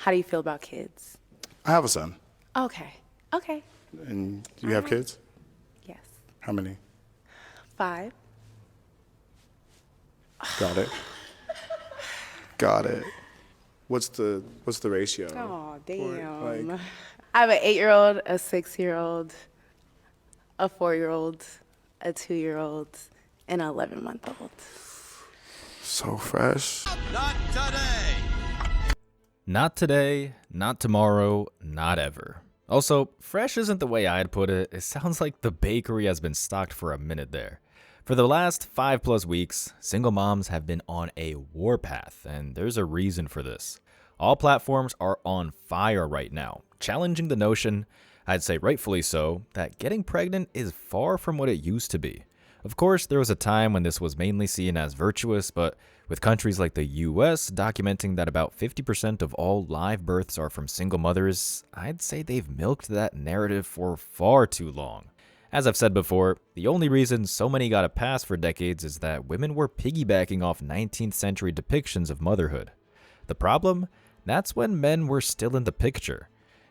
How do you feel about kids? I have a son. Okay. Okay. And you have kids? Yes. How many? 5. Got it. Got it. What's the ratio? Oh, For, damn. like, I have an 8-year-old, a 6-year-old, a 4-year-old, a 2-year-old, and an 11-month-old. so fresh. Not today. Not today, not tomorrow, not ever. Also, fresh isn't the way I'd put it. It sounds like the bakery has been stocked for a minute there. For the last 5+ weeks, single moms have been on a warpath, and there's a reason for this. All platforms are on fire right now, challenging the notion, I'd say rightfully so, that getting pregnant is far from what it used to be. Of course, there was a time when this was mainly seen as virtuous, but with countries like the US documenting that about 50% of all live births are from single mothers, I'd say they've milked that narrative for far too long. As I've said before, the only reason so many got a pass for decades is that women were piggybacking off 19th century depictions of motherhood. The problem? That's when men were still in the picture.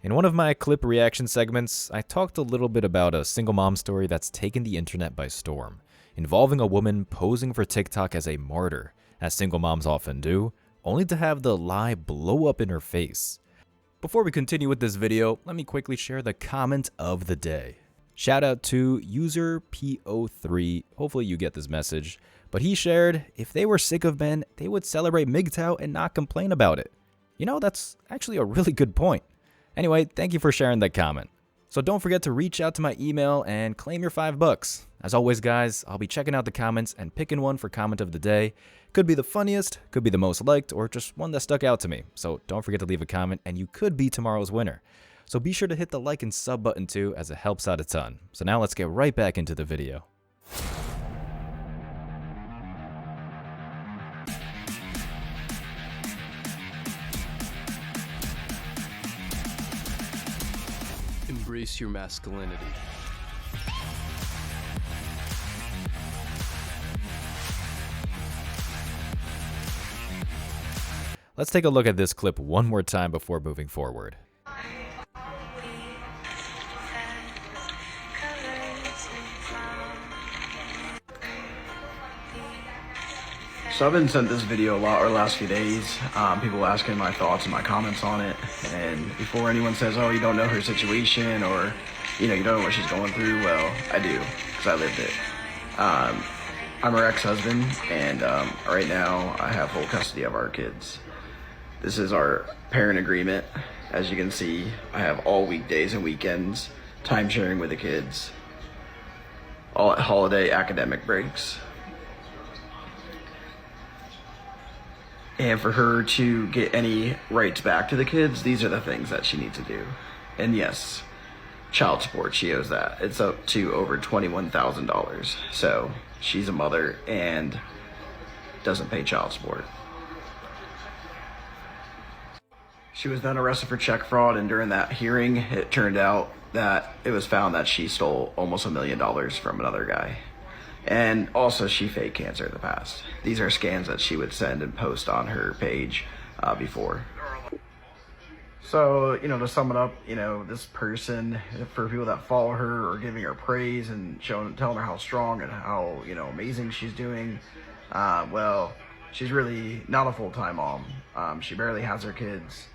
In one of my clip reaction segments, I talked a little bit about a single mom story that's taken the internet by storm, involving a woman posing for TikTok as a martyr, as single moms often do, only to have the lie blow up in her face. Before we continue with this video, let me quickly share the comment of the day. Shout out to user PO3, hopefully you get this message, but he shared, if they were sick of men, they would celebrate MGTOW and not complain about it. You know, that's actually a really good point. Anyway, thank you for sharing that comment. So don't forget to reach out to my email and claim your $5. As always, guys, I'll be checking out the comments and picking one for comment of the day. Could be the funniest, could be the most liked, or just one that stuck out to me. So don't forget to leave a comment and you could be tomorrow's winner. So be sure to hit the like and sub button too, as it helps out a ton. So now let's get right back into the video. Embrace your masculinity. Let's take a look at this clip one more time before moving forward. So I've been sent this video a lot over the last few days. People asking my thoughts and my comments on it. And before anyone says, oh, you don't know her situation or, you don't know what she's going through, well, I do, because I lived it. I'm her ex-husband, and right now I have full custody of our kids. This is our parent agreement. As you can see, I have all weekdays and weekends, time sharing with the kids, all holiday academic breaks. And for her to get any rights back to the kids, these are the things that she needs to do. And yes, child support, she owes that. It's up to over $21,000. So she's a mother and doesn't pay child support. She was then arrested for check fraud, and during that hearing, it turned out that it was found that she stole almost $1 million from another guy. And also, she faked cancer in the past. These are scans that she would send and post on her page before. So, to sum it up, this person, for people that follow her or giving her praise and telling her how strong and how, amazing she's doing, well, she's really not a full-time mom. She barely has her kids.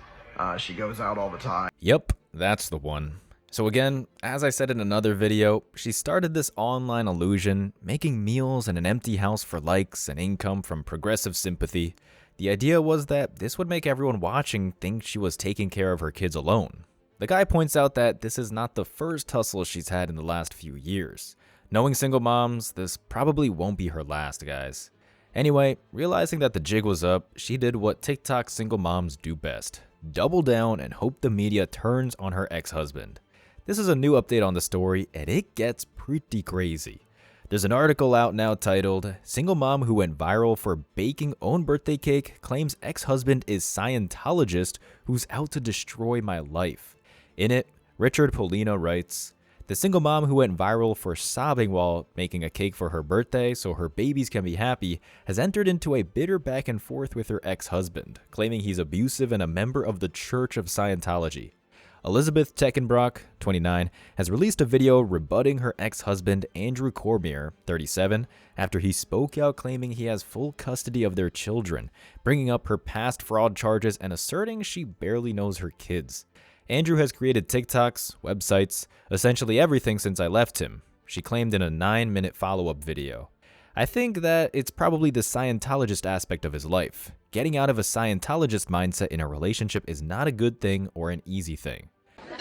She goes out all the time. Yep, that's the one. So again, as I said in another video, she started this online illusion, making meals in an empty house for likes and income from progressive sympathy. The idea was that this would make everyone watching think she was taking care of her kids alone. The guy points out that this is not the first hustle she's had in the last few years. Knowing single moms, this probably won't be her last, guys. Anyway, realizing that the jig was up, she did what TikTok single moms do best: double down and hope the media turns on her ex-husband. This is a new update on the story, and it gets pretty crazy. There's an article out now titled, "Single Mom Who Went Viral for Baking Own Birthday Cake Claims Ex-Husband is Scientologist Who's Out to Destroy My Life." In it, Richard Polino writes, The single mom who went viral for sobbing while making a cake for her birthday so her babies can be happy has entered into a bitter back and forth with her ex-husband, claiming he's abusive and a member of the Church of Scientology. Elizabeth Teckenbrock, 29, has released a video rebutting her ex-husband Andrew Cormier, 37, after he spoke out claiming he has full custody of their children, bringing up her past fraud charges and asserting she barely knows her kids. Andrew has created TikToks, websites, essentially everything since I left him, she claimed in a 9-minute follow-up video. I think that it's probably the Scientologist aspect of his life. Getting out of a Scientologist mindset in a relationship is not a good thing or an easy thing.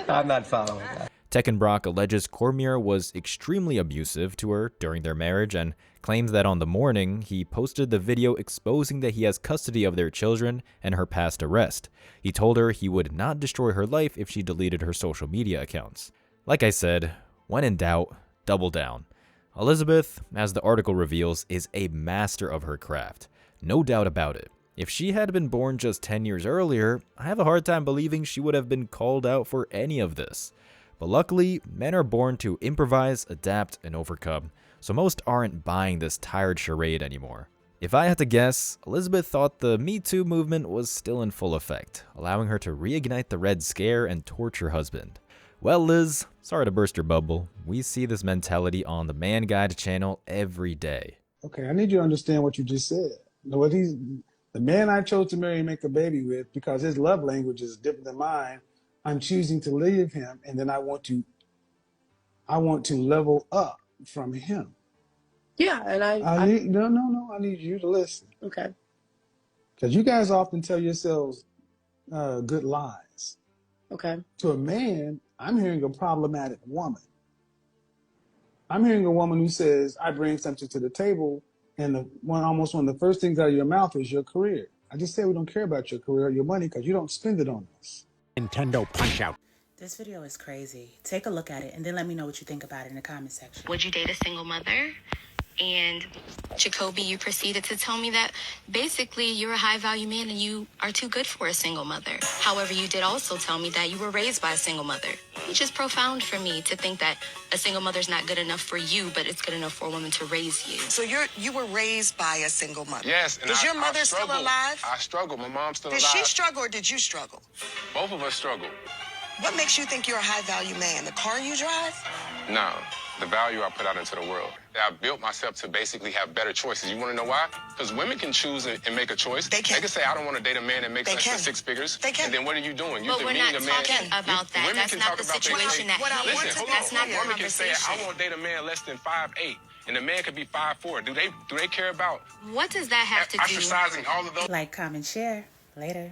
I'm not following that. Teckenbrock alleges Cormier was extremely abusive to her during their marriage and claims that on the morning, he posted the video exposing that he has custody of their children and her past arrest. He told her he would not destroy her life if she deleted her social media accounts. Like I said, when in doubt, double down. Elizabeth, as the article reveals, is a master of her craft. No doubt about it. If she had been born just 10 years earlier, I have a hard time believing she would have been called out for any of this. But luckily, men are born to improvise, adapt, and overcome, so most aren't buying this tired charade anymore. If I had to guess, Elizabeth thought the Me Too movement was still in full effect, allowing her to reignite the Red Scare and torture her husband. Well, Liz, sorry to burst your bubble. We see this mentality on the Man Guide channel every day. Okay, I need you to understand what you just said. The man I chose to marry and make a baby with, because his love language is different than mine, I'm choosing to leave him, and then I want to level up from him. Yeah, and I need you to listen. okay. Because you guys often tell yourselves good lies. Okay. To a man, I'm hearing a problematic woman. I'm hearing a woman who says, I bring something to the table, and almost one of the first things out of your mouth is your career. I just say we don't care about your career or your money because you don't spend it on us. Nintendo Punch-Out! This video is crazy. Take a look at it and then let me know what you think about it in the comment section. Would you date a single mother? And Jacoby, you proceeded to tell me that basically you're a high-value man and you are too good for a single mother. However, you did also tell me that you were raised by a single mother, which is profound for me to think that a single mother's not good enough for you, but it's good enough for a woman to raise you. So you were raised by a single mother? Yes. And is your mother still alive? I struggle. My mom's still alive. Did she struggle or did you struggle? Both of us struggle. What makes you think you're a high-value man? The car you drive? No, the value I put out into the world. I built myself to basically have better choices. You want to know why? Because women can choose and make a choice. They can. They can say, I don't want to date a man that makes less than 6 figures. They can. And then what are you doing? You're But we're not demeaning a man. talking about that. Women That's can not talk the about their situation that What I he want is. to That's not the Women can say, conversation. I won't date a man less than 5'8", and the man could be 5'4". Do they care about What does that have to do? ostracizing all of those? Like, comment, share. Later.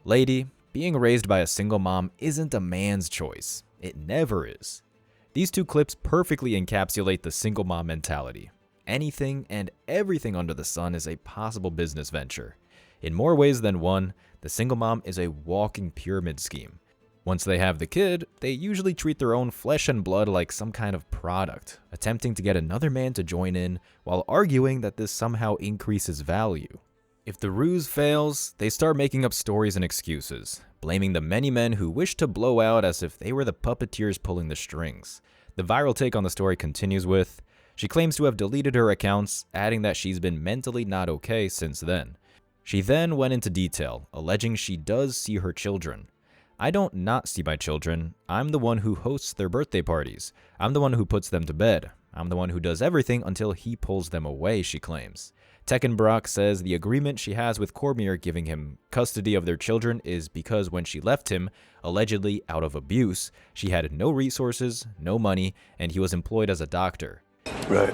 Lady, being raised by a single mom isn't a man's choice. It never is. These two clips perfectly encapsulate the single mom mentality. Anything and everything under the sun is a possible business venture. In more ways than one, the single mom is a walking pyramid scheme. Once they have the kid, they usually treat their own flesh and blood like some kind of product, attempting to get another man to join in while arguing that this somehow increases value. If the ruse fails, they start making up stories and excuses, blaming the many men who wish to blow out as if they were the puppeteers pulling the strings. The viral take on the story continues with, she claims to have deleted her accounts, adding that she's been mentally not okay since then. She then went into detail, alleging she does see her children. I don't not see my children. I'm the one who hosts their birthday parties. I'm the one who puts them to bed. I'm the one who does everything until he pulls them away, she claims. Teckenbrock says the agreement she has with Cormier giving him custody of their children is because when she left him, allegedly out of abuse, she had no resources, no money, and he was employed as a doctor. Right.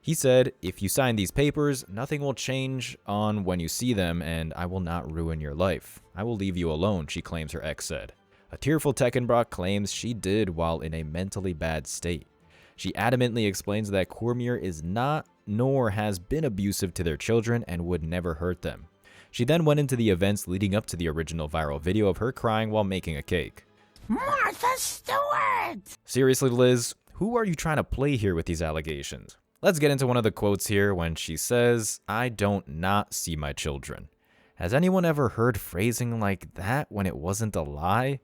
He said, if you sign these papers, nothing will change on when you see them, and I will not ruin your life. I will leave you alone, she claims her ex said. A tearful Teckenbrock claims she did while in a mentally bad state. She adamantly explains that Cormier is not nor has been abusive to their children and would never hurt them. She then went into the events leading up to the original viral video of her crying while making a cake. Martha Stewart! Seriously, Liz, who are you trying to play here with these allegations? Let's get into one of the quotes here when she says, I don't not see my children. Has anyone ever heard phrasing like that when it wasn't a lie?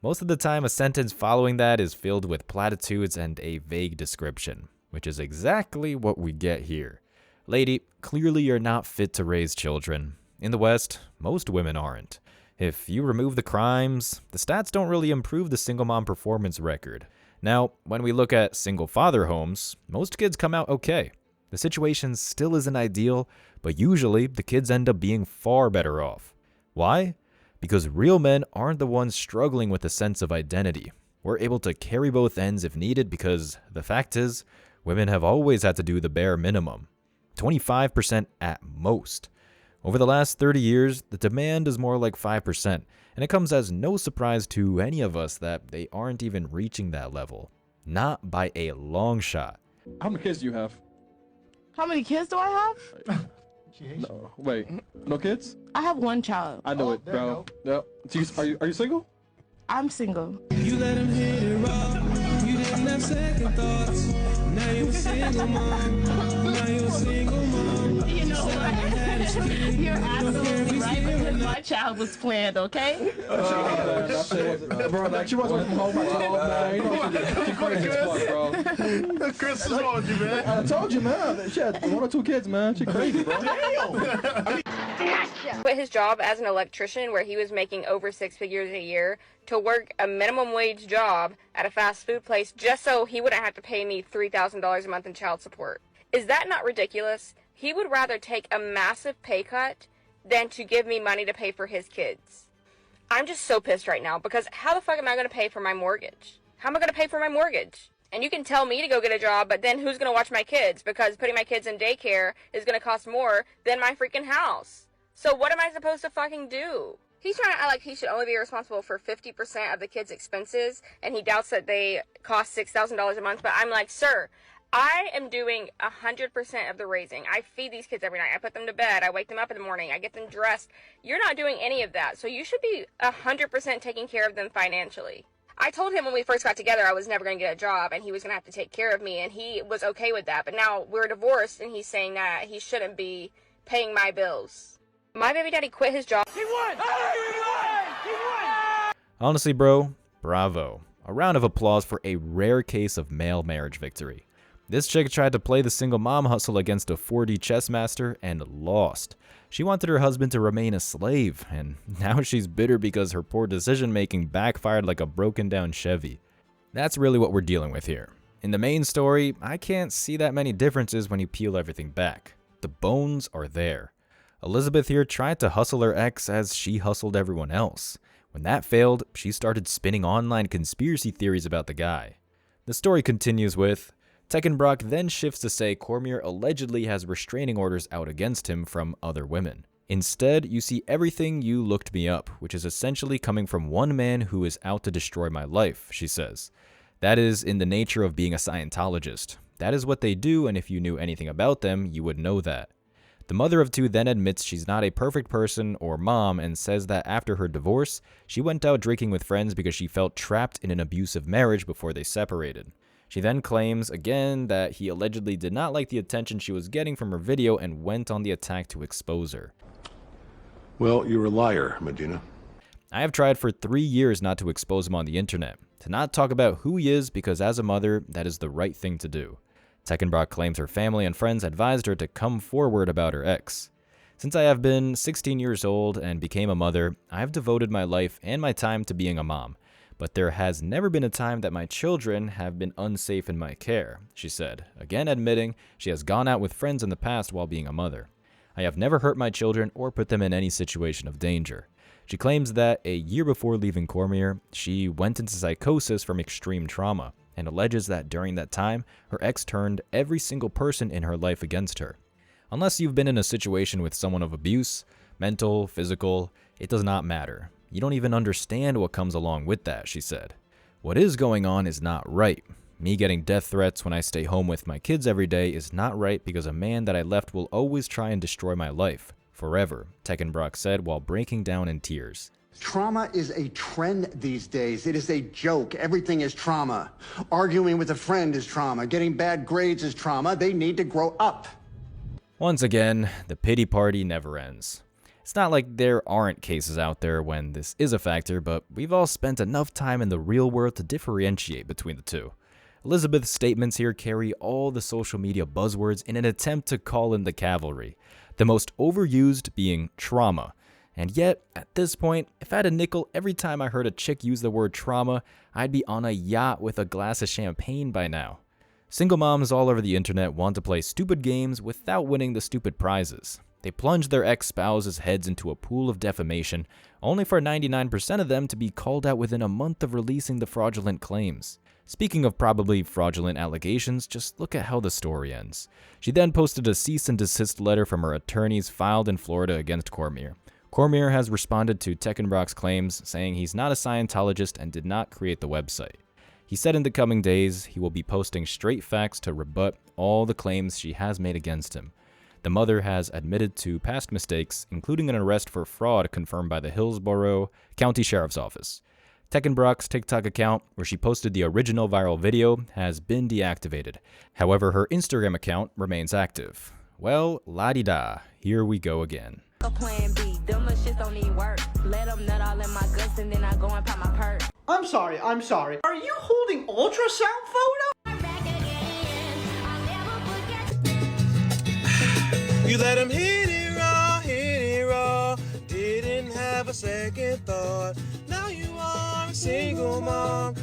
Most of the time, a sentence following that is filled with platitudes and a vague description, which is exactly what we get here. Lady, clearly you're not fit to raise children. In the West, most women aren't. If you remove the crimes, the stats don't really improve the single mom performance record. Now, when we look at single father homes, most kids come out okay. The situation still isn't ideal, but usually the kids end up being far better off. Why? Because real men aren't the ones struggling with a sense of identity. We're able to carry both ends if needed because the fact is, women have always had to do the bare minimum. 25% at most. Over the last 30 years, the demand is more like 5%, and it comes as no surprise to any of us that they aren't even reaching that level. Not by a long shot. How many kids do you have? How many kids do I have? No, wait, no kids? I have one child. I know it, bro. Yep. Are you single? I'm single. You let him hit it raw. You didn't have second thoughts. Now you're a single mom. Now you're a single mom. You know what? You're absolutely right because my child was planned, okay? Bro, like she wasn't home by 12, man. You know she crazy as fuck, bro. Chris told you, man. I told you, man. She had 1 or 2 kids, man. She crazy, bro. Quit his job as an electrician where he was making over 6 figures a year to work a minimum wage job at a fast food place just so he wouldn't have to pay me $3,000 a month in child support. Is that not ridiculous? He would rather take a massive pay cut than to give me money to pay for his kids. I'm just so pissed right now because how the fuck am I going to pay for my mortgage? How am I going to pay for my mortgage? And you can tell me to go get a job, but then who's going to watch my kids? Because putting my kids in daycare is going to cost more than my freaking house. So what am I supposed to fucking do? He's trying to act like he should only be responsible for 50% of the kids' expenses, and he doubts that they cost $6,000 a month. But I'm like, sir, I am doing 100% of the raising. I feed these kids every night. I put them to bed. I wake them up in the morning. I get them dressed. You're not doing any of that. So you should be 100% taking care of them financially. I told him when we first got together I was never going to get a job and he was going to have to take care of me, and he was okay with that. But now we're divorced and he's saying that he shouldn't be paying my bills. My baby daddy quit his job. He won! He won! He won! Honestly, bro, bravo. A round of applause for a rare case of male marriage victory. This chick tried to play the single mom hustle against a 4D chess master and lost. She wanted her husband to remain a slave, and now she's bitter because her poor decision making backfired like a broken down Chevy. That's really what we're dealing with here. In the main story, I can't see that many differences when you peel everything back. The bones are there. Elizabeth here tried to hustle her ex as she hustled everyone else. When that failed, she started spinning online conspiracy theories about the guy. The story continues with, Tekken Brock then shifts to say Cormier allegedly has restraining orders out against him from other women. Instead, you see everything you looked me up, which is essentially coming from one man who is out to destroy my life, she says. That is in the nature of being a Scientologist. That is what they do, and if you knew anything about them, you would know that. The mother of two then admits she's not a perfect person or mom and says that after her divorce, she went out drinking with friends because she felt trapped in an abusive marriage before they separated. She then claims again that he allegedly did not like the attention she was getting from her video and went on the attack to expose her. Well, you're a liar, Medina. I have tried for 3 years not to expose him on the internet, to not talk about who he is because as a mother, that is the right thing to do. Tekken Brock claims her family and friends advised her to come forward about her ex. Since I have been 16 years old and became a mother, I have devoted my life and my time to being a mom. But there has never been a time that my children have been unsafe in my care, she said, again admitting she has gone out with friends in the past while being a mother. I have never hurt my children or put them in any situation of danger. She claims that a year before leaving Cormier, she went into psychosis from extreme trauma, and alleges that during that time, her ex turned every single person in her life against her. Unless you've been in a situation with someone of abuse, mental, physical, it does not matter. You don't even understand what comes along with that, she said. What is going on is not right. Me getting death threats when I stay home with my kids every day is not right because a man that I left will always try and destroy my life. Forever, Tekken Brock said while breaking down in tears. Trauma is a trend these days. It is a joke. Everything is trauma. Arguing with a friend is trauma. Getting bad grades is trauma. They need to grow up. Once again, the pity party never ends. It's not like there aren't cases out there when this is a factor, but we've all spent enough time in the real world to differentiate between the two. Elizabeth's statements here carry all the social media buzzwords in an attempt to call in the cavalry, the most overused being trauma. And yet, at this point, if I had a nickel every time I heard a chick use the word trauma, I'd be on a yacht with a glass of champagne by now. Single moms all over the internet want to play stupid games without winning the stupid prizes. They plunge their ex-spouses' heads into a pool of defamation, only for 99% of them to be called out within a month of releasing the fraudulent claims. Speaking of probably fraudulent allegations, just look at how the story ends. She then posted a cease and desist letter from her attorneys filed in Florida against Cormier. Cormier has responded to Tekkenbrock's claims, saying he's not a Scientologist and did not create the website. He said in the coming days, he will be posting straight facts to rebut all the claims she has made against him. The mother has admitted to past mistakes, including an arrest for fraud confirmed by the Hillsborough County Sheriff's Office. Tekkenbrock's TikTok account, where she posted the original viral video, has been deactivated. However, her Instagram account remains active. Well, la-di-da, here we go again. Plan B, them little shits don't even work. Let them nut all in my guts and then I go and pop my perk. I'm sorry. Are you holding ultrasound photo? You let him hit it raw, didn't have a second thought. Now you are a single mom,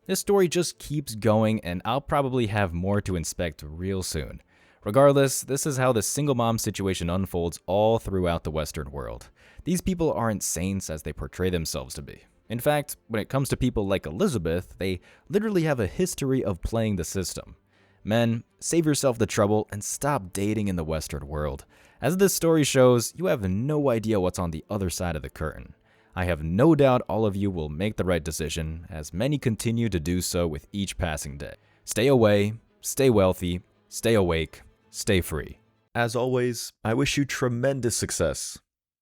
This story just keeps going, and I'll probably have more to inspect real soon. Regardless, this is how the single mom situation unfolds all throughout the Western world. These people aren't saints as they portray themselves to be. In fact, when it comes to people like Elizabeth, they literally have a history of playing the system. Men, save yourself the trouble and stop dating in the Western world. As this story shows, you have no idea what's on the other side of the curtain. I have no doubt all of you will make the right decision, as many continue to do so with each passing day. Stay away, stay wealthy, stay awake, stay free. As always, I wish you tremendous success.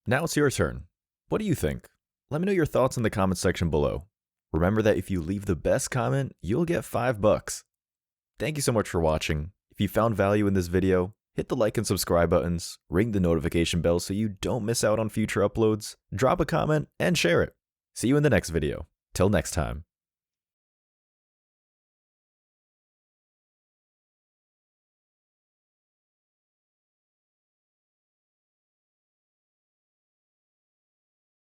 Now it's your turn. What do you think? Let me know your thoughts in the comment section below. Remember that if you leave the best comment, you'll get $5. Thank you so much for watching. If you found value in this video, hit the like and subscribe buttons, ring the notification bell so you don't miss out on future uploads, drop a comment, and share it. See you in the next video. Till next time.